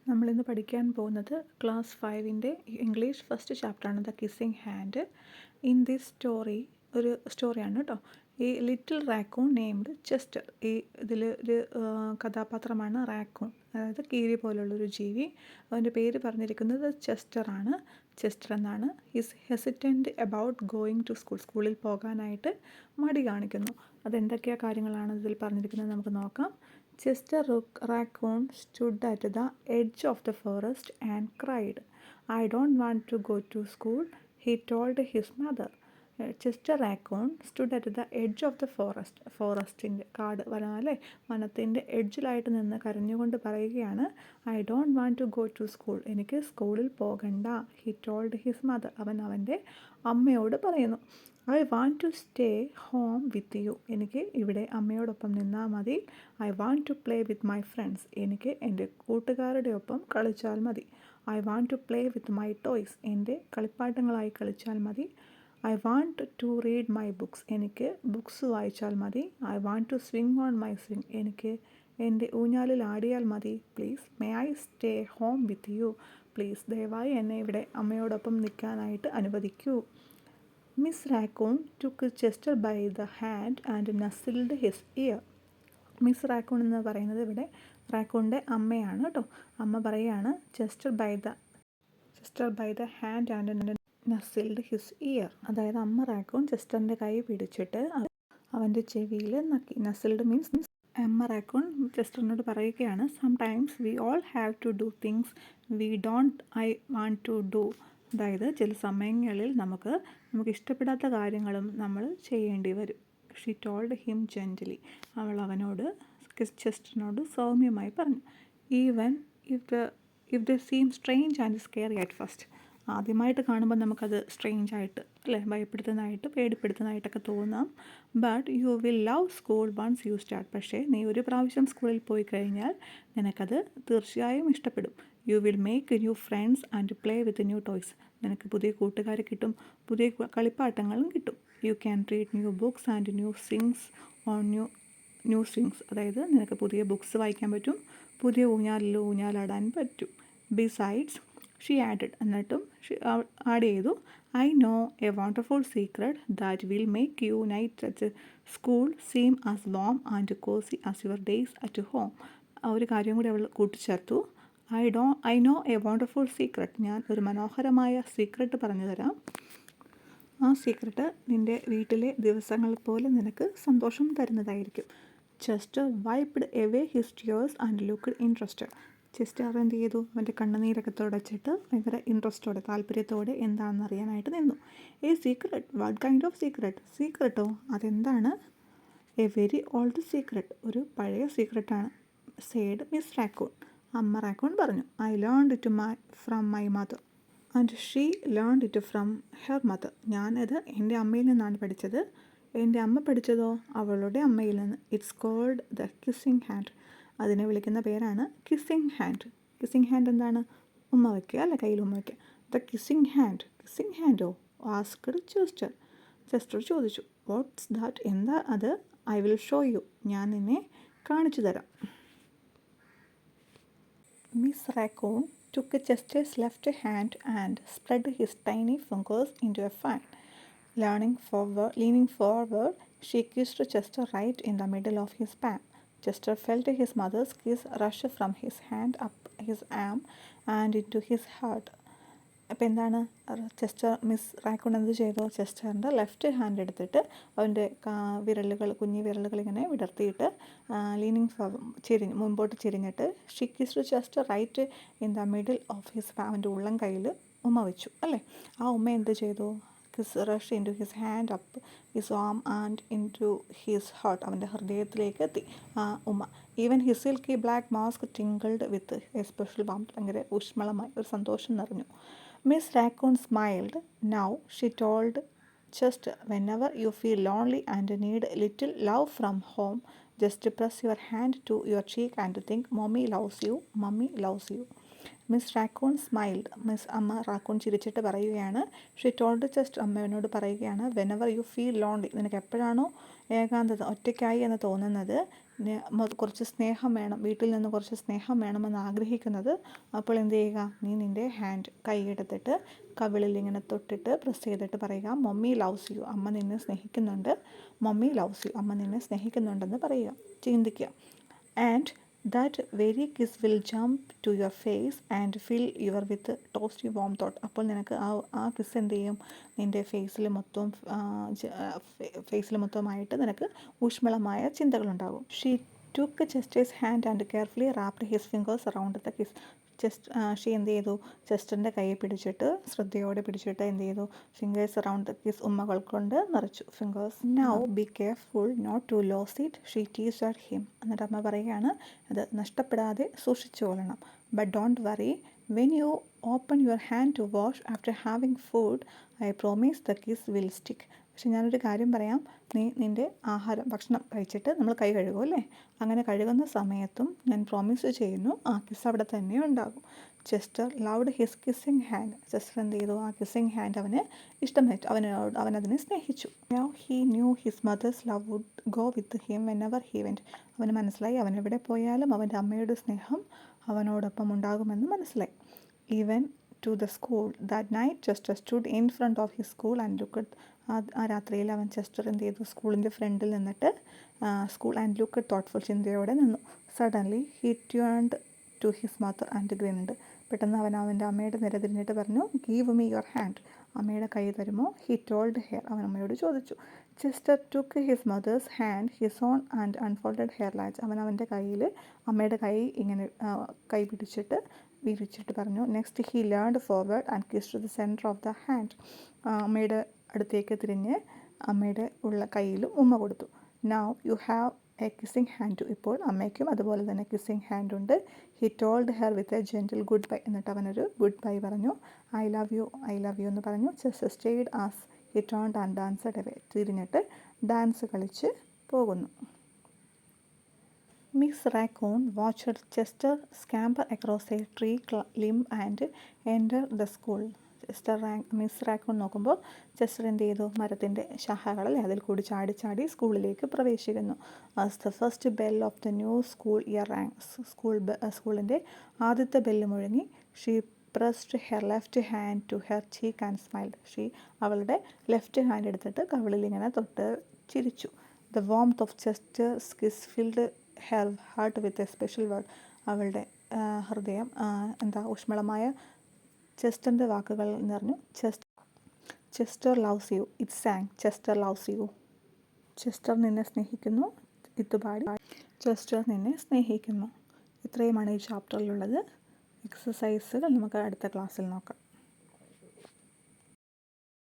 നമ്മളിന്ന് പഠിക്കാൻ പോകുന്നത് ക്ലാസ് 5-ൻ്റെ ഇംഗ്ലീഷ് ഫസ്റ്റ് ചാപ്റ്ററാണ് the kissing hand. In this story ഒരു സ്റ്റോറിയാണ് കേട്ടോ. ഈ ലിറ്റിൽ റാക്കൂൺ നെയിംഡ് ചെസ്റ്റർ. ഈ ഇതിൽ ഒരു കഥാപാത്രമാണ് റാക്കൂൺ, അതായത് കീരി പോലുള്ളൊരു ജീവി. അവൻ്റെ പേര് പറഞ്ഞിരിക്കുന്നത് ചെസ്റ്ററാണ്. ചെസ്റ്റർ എന്നാണ്. His hesitant about going to school. സ്കൂളിൽ പോകാനായിട്ട് മടി കാണിക്കുന്നു. അതെന്തൊക്കെയാണ് കാര്യങ്ങളാണ് ഇതിൽ പറഞ്ഞിരിക്കുന്നത് നമുക്ക് നോക്കാം. Chester Raccoon stood at the edge of the forest and cried. "I don't want to go to school," he told his mother. Chester Raccoon stood at the edge of the forest. ഫോറസ്റ്റിൻ്റെ വനം അല്ലേ, വനത്തിൻ്റെ എഡ്ജിലായിട്ട് നിന്ന് കരഞ്ഞുകൊണ്ട് പറയുകയാണ്, "I don't want to go to school." എനിക്ക് സ്കൂളിൽ പോകണ്ട. He told his mother. അവൻ അവൻ്റെ അമ്മയോട് പറയുന്നു. "I want to stay home with you." എനിക്ക് ഇവിടെ അമ്മയോടൊപ്പം നിന്നാൽ മതി. "I want to play with my friends." എനിക്ക് എൻ്റെ കൂട്ടുകാരുടെ ഒപ്പം കളിച്ചാൽ മതി. "I want to play with my toys." എൻ്റെ കളിപ്പാട്ടങ്ങളായി കളിച്ചാൽ മതി. "I want to read my books." എനിക്ക് ബുക്സ് വായിച്ചാൽ മതി. "I want to swing on my swing." എനിക്ക് എൻ്റെ ഊഞ്ഞാലിൽ ആടിയാൽ മതി. "Please, may I stay home with you?" Please, ദയവായി എന്നെ ഇവിടെ അമ്മയോടൊപ്പം നിൽക്കാനായിട്ട് അനുവദിക്കൂ. Miss Raccoon took Chester by the hand and nuzzled his ear. Miss Raccoon എന്ന് പറയുന്നത് ഇവിടെ റാക്കൂണിൻ്റെ അമ്മയാണ് കേട്ടോ. അമ്മ പറയുകയാണ് Chester by the hand and nuzzled his ear. അതായത് അമ്മ റാക്കൂൺ ചെസ്റ്ററിൻ്റെ കൈ പിടിച്ചിട്ട് അവൻ്റെ ചെവിയിൽ നക്കി. നസിൽഡ് മീൻസ് അമ്മ റാക്കൂൺ ചെസ്റ്ററിനോട് പറയുകയാണ്, "sometimes we all have to do things we don't I want to do." അതായത് ചില സമയങ്ങളിൽ നമുക്ക് ഇഷ്ടപ്പെടാത്ത കാര്യങ്ങളും നമ്മൾ ചെയ്യേണ്ടി വരും. She told him gently. അവൾ അവനോട് ചെസ്റ്ററിനോട് സൗമ്യമായി പറഞ്ഞു. "Even if the seem strange and scary at first." ആദ്യമായിട്ട് കാണുമ്പോൾ നമുക്കത് സ്ട്രേഞ്ചായിട്ട് അല്ലേ, ഭയപ്പെടുത്തുന്നതായിട്ട് പേടിപ്പെടുത്തുന്നതായിട്ടൊക്കെ തോന്നാം. "But you will love school once you start." പക്ഷേ നീ ഒരു പ്രാവശ്യം സ്കൂളിൽ പോയി കഴിഞ്ഞാൽ നിനക്കത് തീർച്ചയായും ഇഷ്ടപ്പെടും. "You will make new friends and play with new toys." നിനക്ക് പുതിയ കൂട്ടുകാരെ കിട്ടും, പുതിയ കളിപ്പാട്ടങ്ങളും കിട്ടും. "You can read new books and new sings on new swings." അതായത് നിനക്ക് പുതിയ ബുക്സ് വായിക്കാൻ പറ്റും, പുതിയ ഊഞ്ഞാലാടാൻ പറ്റും. "Besides," she added. എന്നിട്ടും ആഡ് ചെയ്തു, "I know a wonderful secret that will make you night at school seem as warm and cosy as your days at home." ഒരു കാര്യം കൂടി അവൾ കൂട്ടിച്ചേർത്തു, I know a wonderful secret. ഞാൻ ഒരു മനോഹരമായ സീക്രട്ട് പറഞ്ഞു തരാം. ആ സീക്രട്ട് നിൻ്റെ വീട്ടിലെ ദിവസങ്ങൾ പോലെ നിനക്ക് സന്തോഷം തരുന്നതായിരിക്കും. Chester wiped away his tears and looked interested. Chester എന്ത് ചെയ്തു? അവൻ്റെ കണ്ണുനീരൊക്കെ തുടച്ചിട്ട് ഭയങ്കര ഇൻട്രസ്റ്റോടെ, താല്പര്യത്തോടെ എന്താണെന്ന് അറിയാനായിട്ട് നിന്നു. "A secret? What kind of secret?" സീക്രട്ടോ? അതെന്താണ്? "A very old secret." ഒരു പഴയ സീക്രട്ടാണ്. Said Miss Raccoon. അമ്മ റാക്കൂൺ പറഞ്ഞു. "I learned it from my mother and she learned it from her mother." ഞാനത് എൻ്റെ അമ്മയിൽ നിന്നാണ് പഠിച്ചത്. എൻ്റെ അമ്മ പഠിച്ചതോ അവളുടെ അമ്മയിൽ നിന്ന്. "It's called the kissing hand." അതിനെ വിളിക്കുന്ന പേരാണ് കിസ്സിങ് ഹാൻഡ്. കിസ്സിങ് ഹാൻഡ് എന്താണ്? ഉമ്മ വയ്ക്കുക അല്ലെ, കയ്യിൽ ഉമ്മ വയ്ക്കുക. "The kissing hand." "കിസ്സിങ് ഹാൻഡോ?" Asked Chester. ചെസ്റ്റർ ചോദിച്ചു. "What's that?" എന്താ അത്? "I will show you." ഞാൻ നിന്നെ കാണിച്ചു തരാം. Miss Raccoon took Chester's left hand and spread his tiny fingers into a fan. Leaning forward, she kissed Chester right in the middle of his palm. Chester felt his mother's kiss rush from his hand up his arm and into his heart. അപ്പോൾ എന്താണ് miss raccoon എന്ത് ചെയ്തു? ചെസ്റ്ററിൻ്റെ left hand എടുത്തിട്ട് അവൻ്റെ കുഞ്ഞി വിരലുകൾ ഇങ്ങനെ വിടർത്തിയിട്ട് മുമ്പോട്ട് ചെരിഞ്ഞിട്ട് she kissed Chester right in the middle of his അവൻ്റെ ഉള്ളം കയ്യിൽ ഉമ്മ വെച്ചു അല്ലേ. ആ ഉമ്മ എന്ത് ചെയ്തു? Kiss rush into his hand up his arm and into his heart. അവൻ്റെ ഹൃദയത്തിലേക്ക് എത്തി ആ ഉമ്മ. Even his silky black mask tingled with a special warm. ഭയങ്കര ഊഷ്മളമായി, ഒരു സന്തോഷം നിറഞ്ഞു. Miss Raccoon smiled. "Now," she told Chester, "whenever you feel lonely and need a little love from home, just press your hand to your cheek and think, 'Mommy loves you, Mommy loves you.'" Miss raccoon smiled. അമ്മ raccoon ചിരിച്ചിട്ട് പറയുകയാണ്. She told Chester. അമ്മയോട് പറയുകയാണ്, "whenever you feel lonely." നിനക്ക് എപ്പോഴാണോ ഏകാന്തത, ഒറ്റയ്ക്കായി എന്ന് തോന്നുന്നത്, കുറച്ച് സ്നേഹം വേണം, വീട്ടിൽ നിന്ന് കുറച്ച് സ്നേഹം വേണമെന്ന് ആഗ്രഹിക്കുന്നത്, അപ്പോൾ എന്ത് ചെയ്യുക, നീ നിൻ്റെ കൈ എടുത്തിട്ട് കവിളിൽ ഇങ്ങനെ തൊട്ടിട്ട് പ്രസ് ചെയ്തിട്ട് പറയുക, മമ്മി ലവ്സ് യു, അമ്മ നിന്നെ സ്നേഹിക്കുന്നുണ്ട്, മമ്മി ലവ്സ് യു, അമ്മ നിന്നെ സ്നേഹിക്കുന്നുണ്ടെന്ന് പറയുക, ചിന്തിക്കുക. And that very kiss will jump to your face and fill your with toasty warm thought. അപ്പോൾ നിനക്ക് ആ കിസ് എന്ത് ചെയ്യും, നിൻ്റെ ഫേസിൽ മൊത്തമായിട്ട് നിനക്ക് ഊഷ്മളമായ ചിന്തകളുണ്ടാകും. She took Chester's hand and carefully wrapped his fingers around the kiss. She എന്ത് ചെയ്തു, ചെസ്റ്ററിൻ്റെ കൈ പിടിച്ചിട്ട് ശ്രദ്ധയോടെ പിടിച്ചിട്ട് എന്ത് ചെയ്തു, ഫിംഗേഴ്സ് അറൗണ്ട് ദ കിസ്, ഉമ്മകൾ കൊണ്ട് നിറച്ചു fingers. Now be careful not to lose it, she teased him. എന്നിട്ട് അമ്മ പറയുകയാണ്, അത് നഷ്ടപ്പെടാതെ സൂക്ഷിച്ചുകൊള്ളണം. But don't worry, when you open your hand to wash after having food, I promise the kiss will stick. പക്ഷെ ഞാനൊരു കാര്യം പറയാം, നീ നിൻ്റെ ഭക്ഷണം കഴിച്ചിട്ട് നമ്മൾ കൈ കഴുകും അല്ലേ, അങ്ങനെ കഴുകുന്ന സമയത്തും ഞാൻ പ്രോമിസ് ചെയ്യുന്നു ആ കിസ് അവിടെ തന്നെ ഉണ്ടാകും. Chester loved his kissing hand. Chester എന്ത് ചെയ്തു, ആ കിസ്സിങ് ഹാൻഡ് അവന് ഇഷ്ടമേറ്റു, അവനതിനെ സ്നേഹിച്ചു. Now he knew his mother's love would go with him whenever he went. അവന് മനസ്സിലായി, അവൻ എവിടെ പോയാലും അവൻ്റെ അമ്മയുടെ സ്നേഹം അവനോടൊപ്പം ഉണ്ടാകുമെന്ന് മനസ്സിലായി. Even to the school that night Chester stood in front of his school and looked. ആ രാത്രിയിൽ അവൻ ചെസ്റ്റർ എന്ത് ചെയ്തു, സ്കൂളിൻ്റെ ഫ്രണ്ടിൽ നിന്നിട്ട് സ്കൂൾ ആൻഡ് ലുക്ക്ഡ് തോട്ട്ഫുൾ, ചിന്തയോടെ നിന്നു. Suddenly he turned to his mother and grinned. പെട്ടെന്ന് അവൻ അവൻ്റെ അമ്മയുടെ നേരെ തിരിഞ്ഞിട്ട് പറഞ്ഞു, ഗീവ് മീ യുവർ ഹാൻഡ്, അമ്മയുടെ കൈ തരുമോ. ഹി ടോൾഡ് ഹെയർ, അവൻ അമ്മയോട് ചോദിച്ചു. Chester took his mother's hand his own and unfolded her latch. അവൻ്റെ കയ്യിൽ അമ്മയുടെ കൈ ഇങ്ങനെ കൈ പിടിച്ചിട്ട് വിരിച്ചിട്ട് പറഞ്ഞു. Next he learned forward and kissed the centre of the hand. അമ്മയുടെ അടുത്തേക്ക് തിരിഞ്ഞ് അമ്മയുടെ കയ്യിലും ഉമ്മ കൊടുത്തു. Now you have a kissing hand too. ഇപ്പോൾ അമ്മയ്ക്കും അതുപോലെ തന്നെ കിസ്സിങ് ഹാൻഡ് ഉണ്ട്. He told her with a gentle goodbye. എന്നിട്ട് അവനൊരു ഗുഡ് ബൈ പറഞ്ഞു. ഐ ലവ് യു എന്ന് പറഞ്ഞു. Chester stayed as he turned and danced away. തിരിഞ്ഞിട്ട് ഡാൻസ് കളിച്ച് പോകുന്നു. Miss Raccoon watched Chester scamper across a tree limb and enter the school. Miss Raccoon നോക്കുമ്പോൾ Chester എന്ത് ചെയ്തു, മരത്തിൻ്റെ ശാഖകളല്ലേ അതിൽ കൂടി ചാടി സ്കൂളിലേക്ക് പ്രവേശിക്കുന്നു. As the first bell of the new school year rang. സ്കൂളിൻ്റെ ആദ്യത്തെ ബെല്ല് മുഴങ്ങി. She pressed her left hand to her cheek and smiled. അവളുടെ ലെഫ്റ്റ് ഹാൻഡ് എടുത്തിട്ട് കവിളിൽ ഇങ്ങനെ തൊട്ട് ചിരിച്ചു. The warmth of Chester's kiss filled her heart with a special word. അവളുടെ ഹൃദയം ഊഷ്മളമായ ചെസ്റ്ററിൻ്റെ വാക്കുകൾ നിറഞ്ഞു. Chester loves you, it sang. Chester loves you, Chester നിന്നെ സ്നേഹിക്കുന്നു, ഇത്തുപാടി ചെസ്റ്റർ നിന്നെ സ്നേഹിക്കുന്നു. ഇത്രയുമാണ് ഈ ചാപ്റ്ററിലുള്ളത്. എക്സസൈസുകൾ നമുക്ക് അടുത്ത ക്ലാസ്സിൽ നോക്കാം.